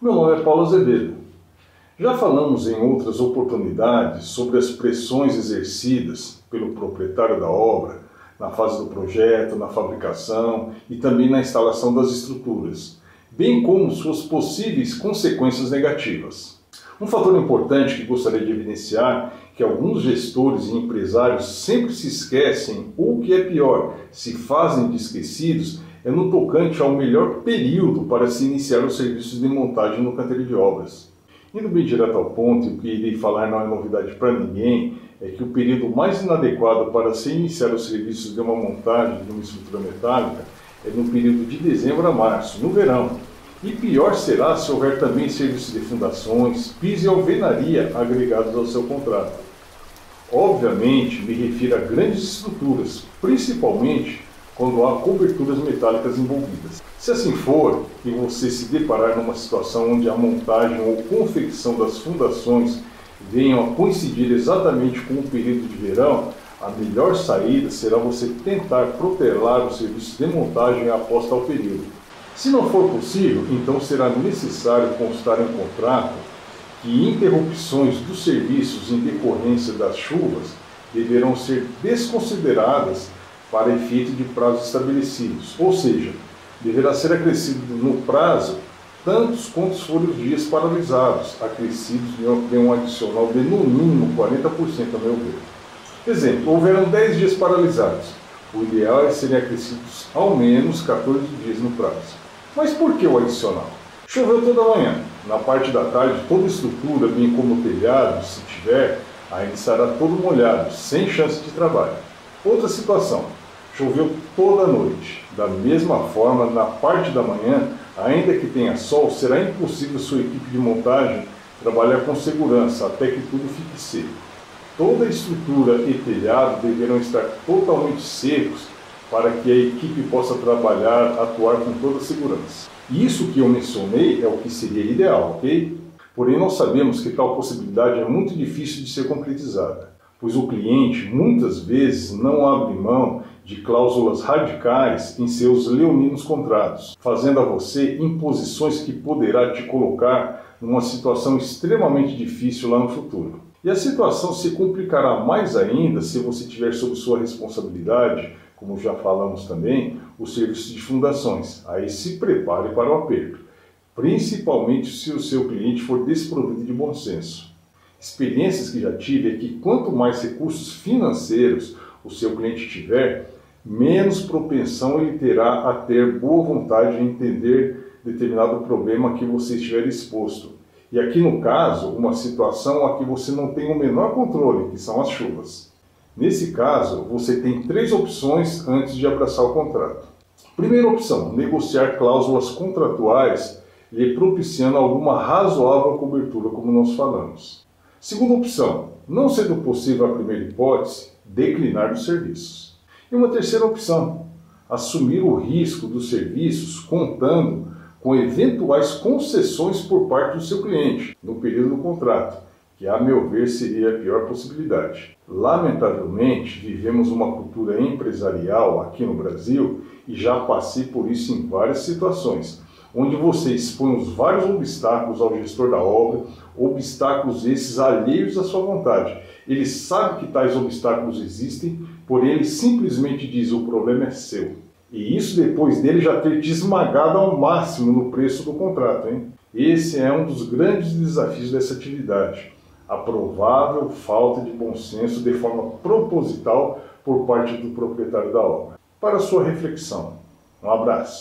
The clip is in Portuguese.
Meu nome é Paulo Azevedo. Já falamos em outras oportunidades sobre as pressões exercidas pelo proprietário da obra na fase do projeto, na fabricação e também na instalação das estruturas, bem como suas possíveis consequências negativas. Um fator importante que gostaria de evidenciar é que alguns gestores e empresários sempre se esquecem, ou o que é pior, se fazem de esquecidos, é no tocante ao melhor período para se iniciar os serviços de montagem no canteiro de obras. Indo bem direto ao ponto, e o que irei falar não é novidade para ninguém, é que o período mais inadequado para se iniciar os serviços de uma montagem de uma estrutura metálica é no período de dezembro a março, no verão. E pior será se houver também serviços de fundações, piso e alvenaria agregados ao seu contrato. Obviamente, me refiro a grandes estruturas, principalmente quando há coberturas metálicas envolvidas. Se assim for, e você se deparar numa situação onde a montagem ou confecção das fundações venham a coincidir exatamente com o período de verão, a melhor saída será você tentar protelar os serviços de montagem após tal período. Se não for possível, então será necessário constar em contrato que interrupções dos serviços em decorrência das chuvas deverão ser desconsideradas para efeito de prazos estabelecidos, ou seja, deverá ser acrescido no prazo tantos quantos forem os dias paralisados, acrescidos de um adicional de no mínimo 40%, a meu ver. Exemplo, houveram 10 dias paralisados, o ideal é serem acrescidos ao menos 14 dias no prazo. Mas por que o adicional? Choveu toda manhã, na parte da tarde toda a estrutura, bem como o telhado, se tiver, ainda estará todo molhado, sem chance de trabalho. Outra situação, choveu toda a noite. Da mesma forma, na parte da manhã, ainda que tenha sol, será impossível sua equipe de montagem trabalhar com segurança até que tudo fique seco. Toda a estrutura e telhado deverão estar totalmente secos para que a equipe possa trabalhar, atuar com toda a segurança. Isso que eu mencionei é o que seria ideal, ok? Porém, nós sabemos que tal possibilidade é muito difícil de ser concretizada, pois o cliente muitas vezes não abre mão de cláusulas radicais em seus leoninos contratos, fazendo a você imposições que poderá te colocar numa situação extremamente difícil lá no futuro. E a situação se complicará mais ainda se você tiver sob sua responsabilidade, como já falamos também, os serviços de fundações. Aí se prepare para o aperto, principalmente se o seu cliente for desprovido de bom senso. Experiências que já tive é que quanto mais recursos financeiros o seu cliente tiver, menos propensão ele terá a ter boa vontade em entender determinado problema que você estiver exposto. E aqui no caso, uma situação a que você não tem o menor controle, que são as chuvas. Nesse caso, você tem 3 opções antes de abraçar o contrato. Primeira opção, negociar cláusulas contratuais lhe propiciando alguma razoável cobertura, como nós falamos. Segunda opção, não sendo possível a primeira hipótese, declinar dos serviços. E uma terceira opção, assumir o risco dos serviços contando com eventuais concessões por parte do seu cliente no período do contrato, que a meu ver seria a pior possibilidade. Lamentavelmente, vivemos uma cultura empresarial aqui no Brasil e já passei por isso em várias situações, onde você expõe os vários obstáculos ao gestor da obra, obstáculos esses alheios à sua vontade. Ele sabe que tais obstáculos existem, porém ele simplesmente diz: o problema é seu. E isso depois dele já ter te esmagado ao máximo no preço do contrato, hein? Esse é um dos grandes desafios dessa atividade. A provável falta de bom senso de forma proposital por parte do proprietário da obra. Para sua reflexão. Um abraço.